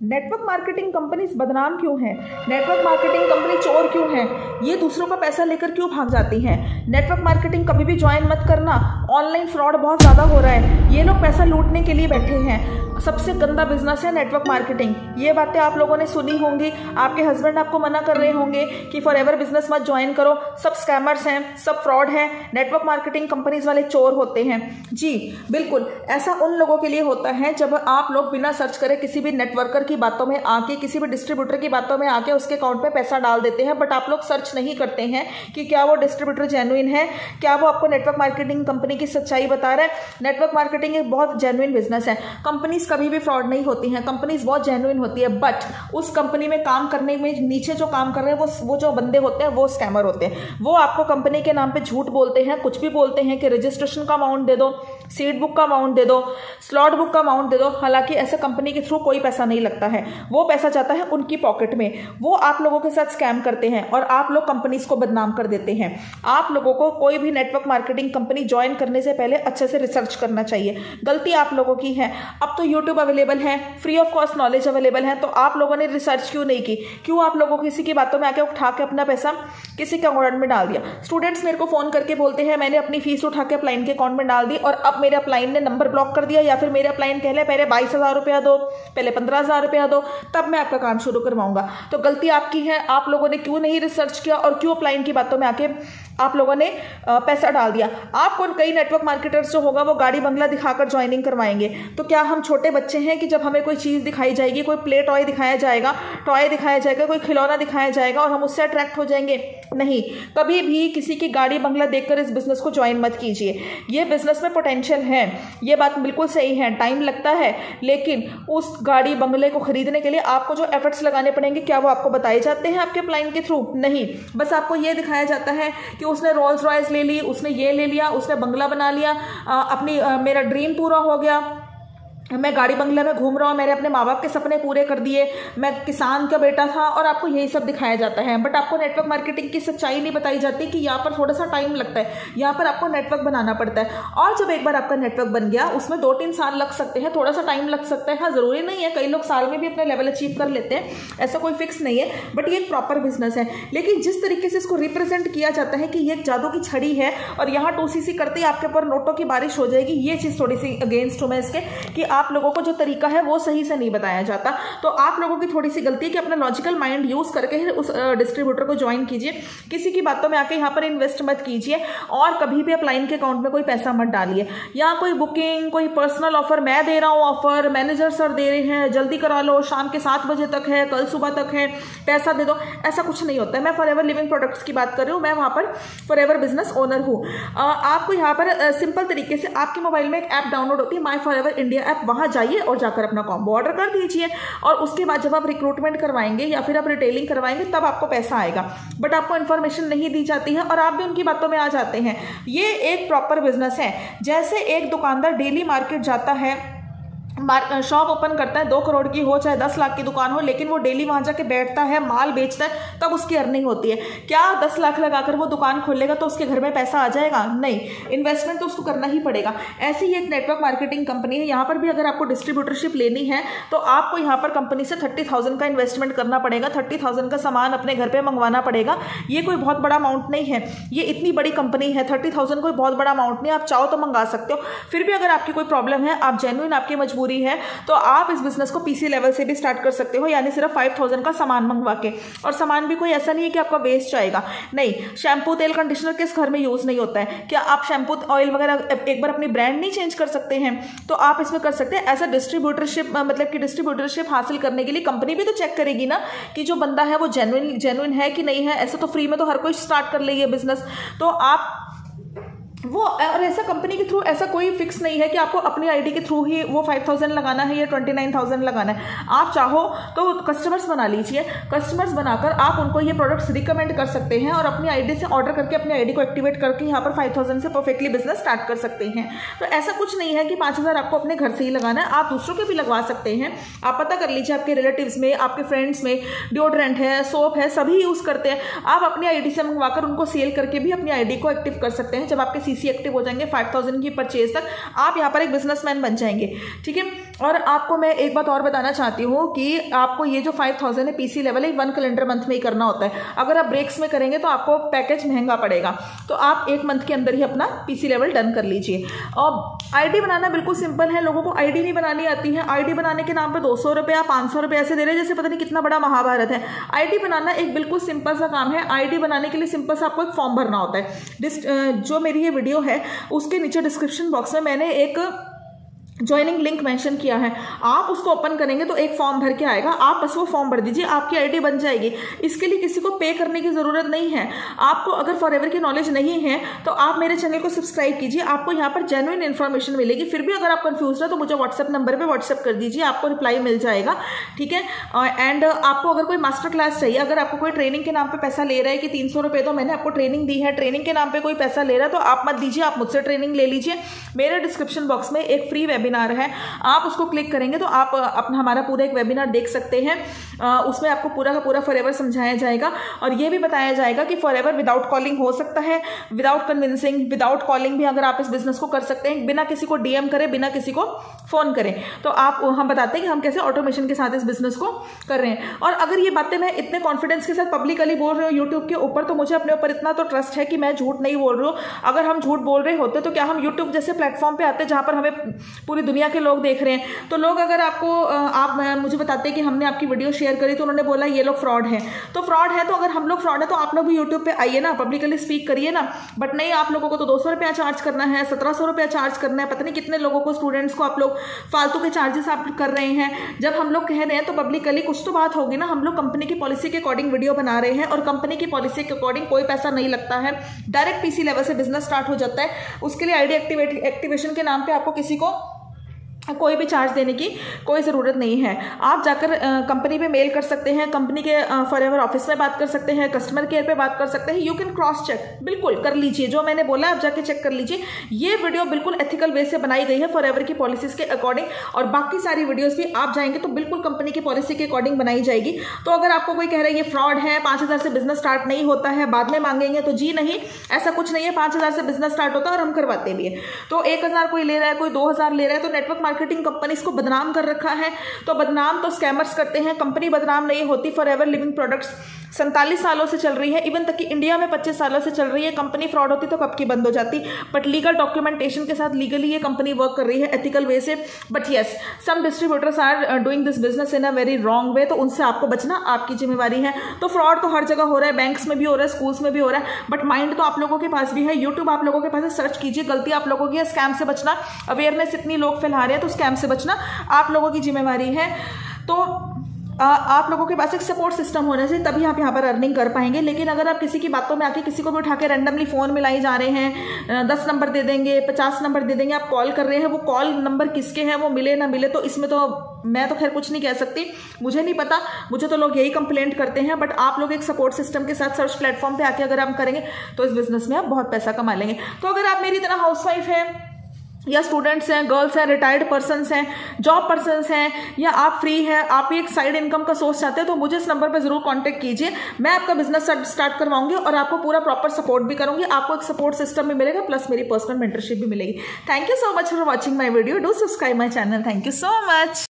Network marketing companies बदनाम क्यों हैं? नेटवर्क मार्केटिंग कंपनी चोर क्यों हैं? ये दूसरों का पैसा लेकर क्यों भाग जाती हैं? नेटवर्क मार्केटिंग कभी भी ज्वाइन मत करना। ऑनलाइन फ्रॉड बहुत ज़्यादा हो रहा है। ये लोग पैसा लूटने के लिए बैठे हैं। सबसे गंदा बिजनेस है नेटवर्क मार्केटिंग। ये बातें आप लोगों ने सुनी होंगी। आपके हस्बैंड आपको मना कर रहे होंगे कि फॉरएवर बिजनेस मत ज्वाइन करो, सब स्कैमर्स हैं, सब फ्रॉड है, नेटवर्क मार्केटिंग कंपनीज वाले चोर होते हैं। जी बिल्कुल, ऐसा उन लोगों के लिए होता है जब आप लोग बिना सर्च करे किसी भी नेटवर्कर की बातों में आके, किसी भी डिस्ट्रीब्यूटर की बातों में आके उसके अकाउंट में पैसा डाल देते हैं। बट आप लोग सर्च नहीं करते हैं कि क्या वो डिस्ट्रीब्यूटर जेन्युइन है, क्या वो आपको नेटवर्क मार्केटिंग कंपनी की सच्चाई बता रहा है। नेटवर्क मार्केटिंग एक बहुत जेन्युइन बिजनेस है। कंपनीज कभी भी फ्रॉड नहीं होती हैं, कंपनीज बहुत जेन्युइन होती है। बट उस कंपनी में काम करने में नीचे जो काम कर रहे हैं वो जो बंदे होते हैं वो स्कैमर होते हैं। वो आपको कंपनी के नाम पे झूठ बोलते हैं, कुछ भी बोलते हैं कि रजिस्ट्रेशन का अमाउंट दे दो, सीट बुक का अमाउंट दे दो, स्लॉट बुक का अमाउंट दे दो। हालांकि ऐसे कंपनी के थ्रू कोई पैसा नहीं लगता है, वो पैसा जाता है उनकी पॉकेट में। वो आप लोगों के साथ स्कैम करते हैं और आप लोग कंपनीज को बदनाम कर देते हैं। आप लोगों को कोई भी नेटवर्क मार्केटिंग कंपनी ज्वाइन करने से पहले अच्छे से रिसर्च करना चाहिए। गलती आप लोगों की है। अब तो यूट्यूब अवेलेबल है, free of cost knowledge available है, तो आप लोगों ने रिसर्च क्यों नहीं की? क्यों आप लोगों को किसी की बातों में आके उठा के अपना पैसा किसी के अकाउंट में डाल दिया? स्टूडेंट्स मेरे को फोन करके बोलते हैं मैंने अपनी फीस उठा के अपलाइन के अकाउंट में डाल दी और अब मेरे अपलाइन ने नंबर ब्लॉक कर दिया, या फिर मेरे अपलाइन कह ले पहले 22,000 रुपया दो, पहले 15,000 रुपया दो, तब मैं आपका काम शुरू करवाऊंगा। तो गलती आपकी है। आप लोगों ने क्यों नहीं रिसर्च किया और क्यों अपलाइन की बातों में आके आप लोगों ने पैसा डाल दिया? आपको कई नेटवर्क मार्केटर्स जो होगा वो गाड़ी बंगला दिखाकर ज्वाइनिंग करवाएंगे। तो क्या हम छोटे बच्चे हैं कि जब हमें कोई चीज़ दिखाई जाएगी, कोई प्ले टॉय दिखाया जाएगा, कोई खिलौना दिखाया जाएगा और हम उससे अट्रैक्ट हो जाएंगे? नहीं, कभी भी किसी की गाड़ी बंगला देखकर इस बिजनेस को ज्वाइन मत कीजिए। ये बिजनेस में पोटेंशियल है, ये बात बिल्कुल सही है, टाइम लगता है, लेकिन उस गाड़ी बंगले को खरीदने के लिए आपको जो एफर्ट्स लगाने पड़ेंगे क्या वो आपको बताए जाते हैं आपके अपलाइन के थ्रू? नहीं, बस आपको ये दिखाया जाता है कि उसने रोल्स रॉयस ले ली, उसने ये ले लिया, उसने बंगला बना लिया, मेरा ड्रीम पूरा हो गया, मैं गाड़ी बंगला में घूम रहा हूँ, मैंने अपने माँ बाप के सपने पूरे कर दिए, मैं किसान का बेटा था, और आपको यही सब दिखाया जाता है। बट आपको नेटवर्क मार्केटिंग की सच्चाई नहीं बताई जाती कि यहाँ पर थोड़ा सा टाइम लगता है, यहाँ पर आपको नेटवर्क बनाना पड़ता है। और जब एक बार आपका नेटवर्क बन गया उसमें 2-3 साल लग सकते हैं, थोड़ा सा टाइम लग सकता है। हाँ, जरूरी नहीं है, कई लोग साल में भी अपना लेवल अचीव कर लेते हैं, ऐसा कोई फिक्स नहीं है। बट ये एक प्रॉपर बिजनेस है। लेकिन जिस तरीके से इसको रिप्रेजेंट किया जाता है कि ये एक जादू की छड़ी है और यहाँ 2cc करते ही आपके ऊपर नोटों की बारिश हो जाएगी, ये चीज़ थोड़ी सी अगेंस्ट हूँ मैं इसके, कि आप लोगों को जो तरीका है वो सही से नहीं बताया जाता। तो आप लोगों की थोड़ी सी गलती है कि अपना लॉजिकल माइंड यूज करके ही उस डिस्ट्रीब्यूटर को ज्वाइन कीजिए। किसी की बातों में आके यहाँ पर इन्वेस्ट मत कीजिए और कभी भी अपलाइन के अकाउंट में कोई पैसा मत डालिए। यहाँ कोई बुकिंग, कोई पर्सनल ऑफर, मैं दे रहा हूँ ऑफर, मैनेजर सर दे रहे हैं, जल्दी करा लो, शाम के 7 बजे तक है, कल सुबह तक है, पैसा दे दो, ऐसा कुछ नहीं होता है। मैं फॉरएवर लिविंग प्रोडक्ट्स की बात कर रही हूँ, मैं वहाँ पर फॉरएवर बिजनेस ओनर हूँ। आपको यहाँ पर सिंपल तरीके से आपके मोबाइल में एक ऐप डाउनलोड होती है, माई फॉरएवर इंडिया ऐप, वहाँ जाइए और जाकर अपना कॉम्बो ऑर्डर कर दीजिए। और उसके बाद जब आप रिक्रूटमेंट करवाएंगे या फिर आप रिटेलिंग करवाएंगे तब आपको पैसा आएगा। बट आपको इन्फॉर्मेशन नहीं दी जाती है और आप भी उनकी बातों में आ जाते हैं। ये एक प्रॉपर बिजनेस है। जैसे एक दुकानदार डेली मार्केट जाता है, शॉप ओपन करता है, 2 करोड़ की हो चाहे 10 लाख की दुकान हो, लेकिन वो डेली वहां जाके बैठता है, माल बेचता है, तब उसकी अर्निंग होती है। क्या 10 लाख लगाकर वो दुकान खोलेगा तो उसके घर में पैसा आ जाएगा? नहीं, इन्वेस्टमेंट तो उसको करना ही पड़ेगा। ऐसी ही एक नेटवर्क मार्केटिंग कंपनी है। यहाँ पर भी अगर आपको डिस्ट्रीब्यूटरशिप लेनी है तो आपको यहाँ पर कंपनी से 30,000 का इन्वेस्टमेंट करना पड़ेगा, 30,000 का सामान अपने घर पर मंगवाना पड़ेगा। ये कोई बहुत बड़ा अमाउंट नहीं है, ये इतनी बड़ी कंपनी है, 30,000 कोई बहुत बड़ा अमाउंट नहीं। आप चाहो तो मंगा सकते हो। फिर भी अगर आपकी कोई प्रॉब्लम है, आप जेन्युइन, आपकी मजबूरी है, तो आप इस बिजनेस को पीसी लेवल से भी स्टार्ट कर सकते हो, यानी सिर्फ 5,000 का सामान मंगवा के। और सामान भी कोई ऐसा नहीं है कि आपका वेस्ट जाएगा। नहीं, शैम्पू, तेल, कंडीशनर किस घर में यूज नहीं होता है? क्या आप शैम्पू, ऑयल वगैरह एक बार अपनी ब्रांड नहीं चेंज कर सकते हैं? तो आप इसमें कर सकते हैं। ऐसा डिस्ट्रीब्यूटरशिप, मतलब कि डिस्ट्रीब्यूटरशिप हासिल करने के लिए कंपनी भी तो चेक करेगी ना कि जो बंदा है वो जेन्युइन है कि नहीं है। ऐसा तो फ्री में तो हर कोई स्टार्ट कर ले ये बिजनेस। तो आप वो, और ऐसा कंपनी के थ्रू ऐसा कोई फिक्स नहीं है कि आपको अपनी आईडी के थ्रू ही वो 5,000 लगाना है या 29,000 लगाना है। आप चाहो तो कस्टमर्स बना लीजिए, कस्टमर्स बनाकर आप उनको ये प्रोडक्ट्स रिकमेंड कर सकते हैं और अपनी आईडी से ऑर्डर करके अपनी आईडी को एक्टिवेट करके यहाँ पर 5,000 से परफेक्टली बिजनेस स्टार्ट कर सकते हैं। तो ऐसा कुछ नहीं है कि 5,000 आपको अपने घर से ही लगाना है, आप दूसरों के भी लगवा सकते हैं। आप पता कर लीजिए आपके रिलेटिव्स में, आपके फ्रेंड्स में डिओड्रेंट है, सोप है, सभी यूज करते हैं। आप अपनी आईडी से मंगवाकर उनको सेल करके भी अपनी आईडी को एक्टिव कर सकते हैं। जब आपके सीसी एक्टिव हो जाएंगे 5,000 की परचेज तक, आप यहाँ पर एक बिजनेसमैन बन जाएंगे। ठीक है, और आपको मैं एक बात और बताना चाहती हूँ कि आपको ये जो 5000 है पीसी लेवल है 1 कैलेंडर मंथ में ही करना होता है। अगर आप ब्रेक्स में करेंगे तो आपको पैकेज महंगा पड़ेगा, तो आप 1 मंथ के अंदर ही अपना पीसी लेवल डन कर लीजिए। और आईडी बनाना बिल्कुल सिंपल है, लोगों को आईडी नहीं बनानी आती है। आईडी बनाने के नाम पे 200 रुपया 500 रुपये ऐसे दे रहे हैं जैसे पता नहीं कितना बड़ा महाभारत है। आईडी बनाना एक बिल्कुल सिंपल सा काम है। आईडी बनाने के लिए सिंपल सा आपको एक फॉर्म भरना होता है। जो मेरी ये वीडियो है उसके नीचे डिस्क्रिप्शन बॉक्स में मैंने एक ज्वाइनिंग लिंक मेंशन किया है, आप उसको ओपन करेंगे तो एक फॉर्म भर के आएगा, आप बस वो फॉर्म भर दीजिए, आपकी आईडी बन जाएगी। इसके लिए किसी को पे करने की ज़रूरत नहीं है। आपको अगर फॉरएवर की नॉलेज नहीं है तो आप मेरे चैनल को सब्सक्राइब कीजिए, आपको यहाँ पर जेन्युइन इन्फॉर्मेशन मिलेगी। फिर भी अगर आप कंफ्यूज है तो मुझे व्हाट्सएप नंबर पर व्हाट्सएप कर दीजिए, आपको रिप्लाई मिल जाएगा, ठीक है। एंड आपको अगर कोई मास्टर क्लास चाहिए, अगर आपको कोई ट्रेनिंग के नाम पर पैसा ले रहा है कि 300 रुपये तो मैंने आपको ट्रेनिंग दी है, ट्रेनिंग के नाम पर कोई पैसा ले रहा है तो आप मत दीजिए, आप मुझसे ट्रेनिंग ले लीजिए। मेरे डिस्क्रिप्शन बॉक्स में एक फ्री वेबिनार है, आप उसको क्लिक करेंगे तो आप अपना हमारा पूरा एक वेबिनार देख सकते हैं। उसमें आपको पूरा का पूरा फॉरएवर समझाया जाएगा और ये भी बताया जाएगा कि फॉरएवर विदाउट कॉलिंग हो सकता है, विदाउट कन्विंसिंग, विदाउट कॉलिंग भी अगर आप इस बिजनेस को कर सकते हैं, बिना किसी को डीएम करें, बिना किसी को फोन करें। तो हम बताते हैं कि हम कैसे ऑटोमेशन के साथ इस बिजनेस को कर रहे हैं। और अगर ये बातें मैं इतने कॉन्फिडेंस के साथ पब्लिकली बोल रही हूँ यूट्यूब के ऊपर, तो मुझे अपने ऊपर इतना तो ट्रस्ट है कि मैं झूठ नहीं बोल रही हूँ। अगर हम झूठ बोल रहे होते तो क्या हम यूट्यूब जैसे प्लेटफॉर्म पे आते जहाँ पर हमें पूरी दुनिया के लोग देख रहे हैं। तो लोग अगर आप मुझे बताते कि हमने आपकी वीडियो शेयर करी तो उन्होंने बोला ये लोग फ्रॉड हैं, तो फ्रॉड है, तो अगर हम लोग फ्रॉड है तो आप लोग भी यूट्यूब पे आइए ना, पब्लिकली स्पीक करिए ना। बट नहीं, आप लोगों को तो 200 रुपया चार्ज करना है, 1700 रुपया चार्ज करना है, पता नहीं कितने लोगों को, स्टूडेंट्स को आप लोग फालतू के चार्जेस आप कर रहे हैं। जब हम लोग कह रहे हैं तो पब्लिकली कुछ तो बात होगी ना। हम लोग कंपनी की पॉलिसी के अकॉर्डिंग वीडियो बना रहे हैं और कंपनी की पॉलिसी के अकॉर्डिंग कोई पैसा नहीं लगता है, डायरेक्ट पीसी लेवल से बिजनेस स्टार्ट हो जाता है। उसके लिए आईडी एक्टिवेशन के नाम पे आपको किसी को कोई भी चार्ज देने की कोई ज़रूरत नहीं है। आप जाकर कंपनी पे मेल कर सकते हैं, कंपनी के फॉरएवर ऑफिस में बात कर सकते हैं, कस्टमर केयर पे बात कर सकते हैं। यू कैन क्रॉस चेक, बिल्कुल कर लीजिए, जो मैंने बोला आप जाके चेक कर लीजिए। ये वीडियो बिल्कुल एथिकल वे से बनाई गई है फॉरएवर की पॉलिसीज़ के अकॉर्डिंग, और बाकी सारी वीडियोज़ भी आप जाएंगे तो बिल्कुल कंपनी की पॉलिसी के अकॉर्डिंग बनाई जाएगी। तो अगर आपको कोई कह रहा है ये फ्रॉड है, 5000 से बिजनेस स्टार्ट नहीं होता है, बाद में मांगेंगे, तो जी नहीं, ऐसा कुछ नहीं है। 5000 से बिजनेस स्टार्ट होता है और हम करवाते भी है। तो 1000 कोई ले रहा है, कोई 2000 ले रहा है, तो नेटवर्क मार्केटिंग कंपनी इसको बदनाम कर रखा है। तो बदनाम तो स्कैमर्स करते हैं, कंपनी बदनाम नहीं होती। फॉरएवर लिविंग प्रोडक्ट्स 47 सालों से चल रही है, इवन तक कि इंडिया में 25 सालों से चल रही है। कंपनी फ्रॉड होती तो कब की बंद हो जाती, बट लीगल डॉक्यूमेंटेशन के साथ लीगली ये कंपनी वर्क कर रही है एथिकल वे से। But yes, some distributors are doing this business in a very wrong way, तो उनसे आपको बचना आपकी जिम्मेवारी है। तो फ्रॉड तो हर जगह हो रहा है, बैंक्स में भी हो रहा है, स्कूल्स में भी हो रहा है, बट माइंड तो आप लोगों के पास भी है। यूट्यूब आप लोगों के पास है, सर्च कीजिए, गलती आप लोगों की है। स्कैम से बचना, अवेयरनेस इतनी लोग फैला रहे हैं, तो स्कैम से बचना आप लोगों की जिम्मेवारी है। तो आप लोगों के पास एक सपोर्ट सिस्टम होना चाहिए, तभी आप यहाँ पर अर्निंग कर पाएंगे। लेकिन अगर आप किसी की बातों में आके किसी को भी उठा के रैंडमली फ़ोन मिलाई जा रहे हैं, 10 नंबर दे देंगे, 50 नंबर दे देंगे, आप कॉल कर रहे हैं, वो कॉल नंबर किसके हैं, वो मिले ना मिले, तो इसमें तो मैं तो खैर कुछ नहीं कह सकती, मुझे नहीं पता, मुझे तो लोग यही कंप्लेंट करते हैं। बट आप लोग एक सपोर्ट सिस्टम के साथ सर्च प्लेटफॉर्म पर आके अगर आप करेंगे तो इस बिजनेस में आप बहुत पैसा कमा लेंगे। तो अगर आप मेरी तरह हाउसवाइफ हैं, या स्टूडेंट्स हैं, गर्ल्स हैं, रिटायर्ड पर्सन्स हैं, जॉब पर्सन्स हैं, या आप फ्री हैं, आप एक साइड इनकम का सोर्स चाहते हैं, तो मुझे इस नंबर पर जरूर कांटेक्ट कीजिए। मैं आपका बिजनेस स्टार्ट करवाऊंगी और आपको पूरा प्रॉपर सपोर्ट भी करूंगी। आपको एक सपोर्ट सिस्टम भी मिलेगा, प्लस मेरी पर्सनल मेंटरशिप भी मिलेगी। Thank you so much for watching my video. Do subscribe my channel. Thank you so much.